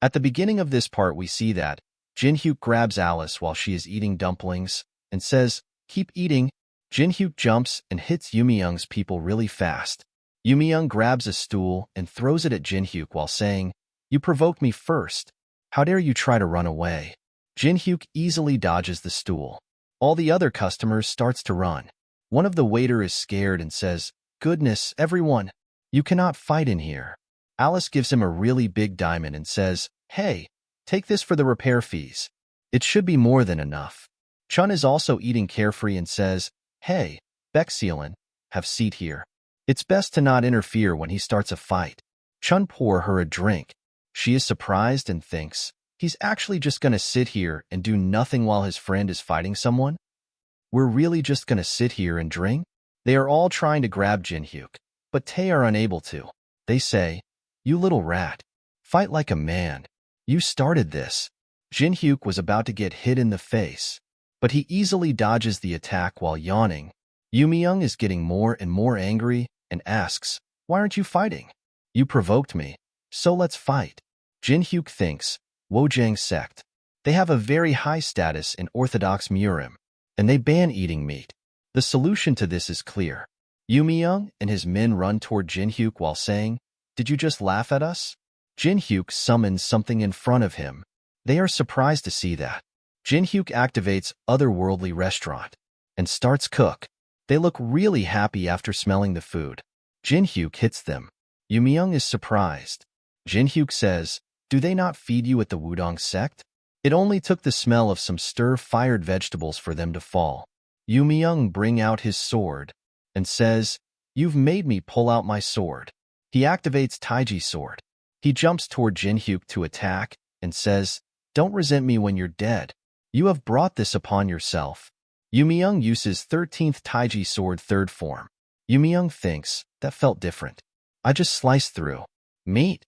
At the beginning of this part, we see that Jin-hyuk grabs Alice while she is eating dumplings and says, "Keep eating." Jin-hyuk jumps and hits Yumiyoung's people really fast. Yumiyoung grabs a stool and throws it at Jin-hyuk while saying, "You provoked me first. How dare you try to run away?" Jin-hyuk easily dodges the stool. All the other customers starts to run. One of the waiter is scared and says, "Goodness, everyone, you cannot fight in here." Alice gives him a really big diamond and says, "Hey, take this for the repair fees. It should be more than enough." Chun is also eating carefree and says, "Hey, Baekseelan, have seat here. It's best to not interfere when he starts a fight." Chun pour her a drink. She is surprised and thinks, he's actually just gonna sit here and do nothing while his friend is fighting someone? We're really just gonna sit here and drink? They are all trying to grab Jin-hyuk, but Tae are unable to. They say, "You little rat, fight like a man. You started this." Jin-hyuk was about to get hit in the face, but he easily dodges the attack while yawning. Yumiyoung is getting more and more angry and asks, "Why aren't you fighting? You provoked me, so let's fight." Jin-hyuk thinks, Wojang sect. They have a very high status in Orthodox Murim, and they ban eating meat. The solution to this is clear. Yumiyoung and his men run toward Jin-hyuk while saying, "Did you just laugh at us?" Jin-hyuk summons something in front of him. They are surprised to see that. Jin-hyuk activates Otherworldly Restaurant and starts cook. They look really happy after smelling the food. Jin-hyuk hits them. Yumiyoung is surprised. Jin-hyuk says, "Do they not feed you at the Wudong sect? It only took the smell of some stir-fired vegetables for them to fall." Yumiyoung brings out his sword and says, "You've made me pull out my sword." He activates Taiji sword. He jumps toward Jin-hyuk to attack and says, "Don't resent me when you're dead. You have brought this upon yourself." Yumiyoung uses 13th Taiji sword third form. Yumiyoung thinks, that felt different. I just sliced through meat.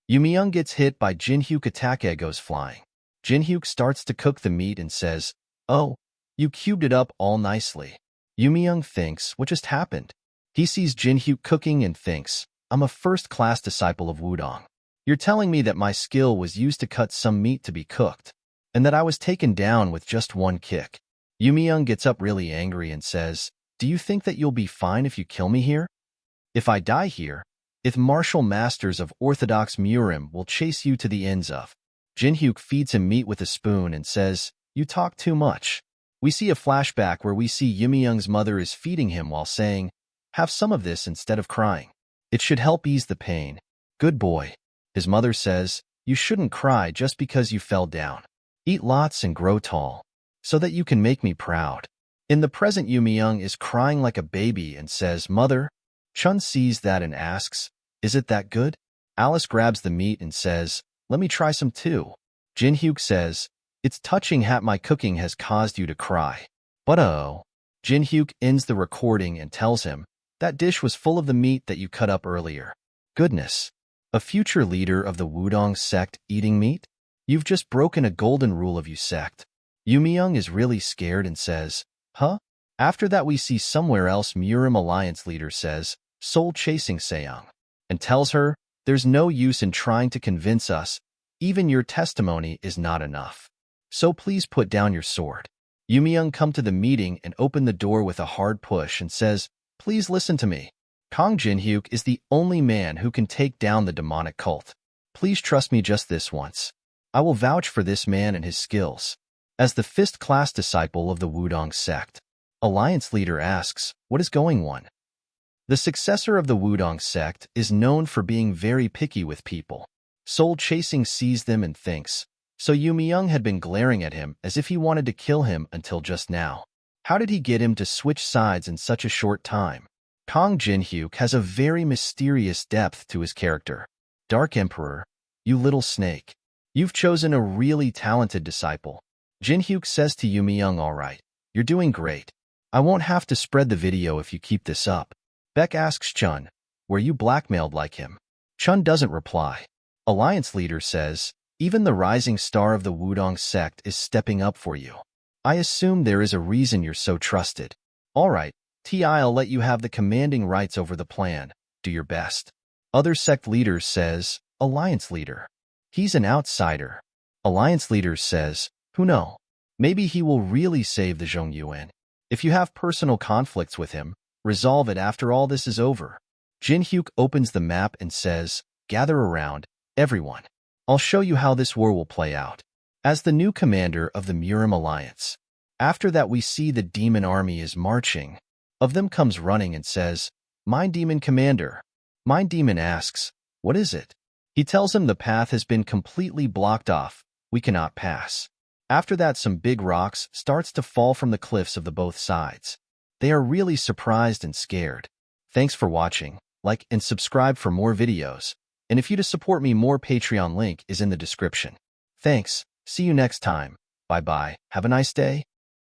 Yumiyoung gets hit by Jin-hyuk attack egos flying. Jin-hyuk starts to cook the meat and says, "Oh, you cubed it up all nicely." Yumiyoung thinks, what just happened? He sees Jin-hyuk cooking and thinks, I'm a first-class disciple of Wudong. You're telling me that my skill was used to cut some meat to be cooked, and that I was taken down with just one kick. Yumiyoung gets up really angry and says, "Do you think that you'll be fine if you kill me here? If I die here, if martial masters of Orthodox Murim will chase you to the ends of." Jin-hyuk feeds him meat with a spoon and says, "You talk too much." We see a flashback where we see Yumiyoung's mother is feeding him while saying, "Have some of this instead of crying. It should help ease the pain. Good boy." His mother says, "You shouldn't cry just because you fell down. Eat lots and grow tall, so that you can make me proud." In the present, Yumiyoung is crying like a baby and says, "Mother." Chun sees that and asks, "Is it that good?" Alice grabs the meat and says, "Let me try some too." Jin-hyuk says, "It's touching how my cooking has caused you to cry." But oh. Jin-hyuk ends the recording and tells him, "That dish was full of the meat that you cut up earlier." Goodness. A future leader of the Wudong sect eating meat? You've just broken a golden rule of you sect. Yumiyoung is really scared and says, "Huh?" After that, we see somewhere else Murim Alliance leader says, "Soul chasing Seong," and tells her, "There's no use in trying to convince us. Even your testimony is not enough. So please put down your sword." Yumiyoung come to the meeting and open the door with a hard push and says, "Please listen to me. Kong Jin-hyuk is the only man who can take down the demonic cult. Please trust me just this once. I will vouch for this man and his skills." As the fifth-class disciple of the Wudong sect, Alliance leader asks, "What is going on?" The successor of the Wudong sect is known for being very picky with people. Soul Chasing sees them and thinks, so Yumiyoung had been glaring at him as if he wanted to kill him until just now. How did he get him to switch sides in such a short time? Kong Jin-hyuk has a very mysterious depth to his character. Dark Emperor, you little snake. You've chosen a really talented disciple. Jin-hyuk says to Yumiyoung, "All right, you're doing great. I won't have to spread the video if you keep this up." Beck asks Chun, "Were you blackmailed like him?" Chun doesn't reply. Alliance leader says, "Even the rising star of the Wudong sect is stepping up for you. I assume there is a reason you're so trusted. All right, I'll let you have the commanding rights over the plan. Do your best." Other sect leaders says, "Alliance leader. He's an outsider. Alliance leader says, who know? Maybe he will really save the Zhongyuan. If you have personal conflicts with him, resolve it after all this is over. Jin Hyuk opens the map and says, gather around, everyone. I'll show you how this war will play out. As the new commander of the Murim Alliance. After that we see the demon army is marching. Of them comes running and says, Mind Demon Commander. Mind Demon asks, what is it? He tells him the path has been completely blocked off. We cannot pass. After that some big rocks starts to fall from the cliffs of the both sides. They are really surprised and scared. Thanks for watching. Like and subscribe for more videos. And if you to support me, more Patreon link is in the description. Thanks. See you next time. Bye-bye. Have a nice day.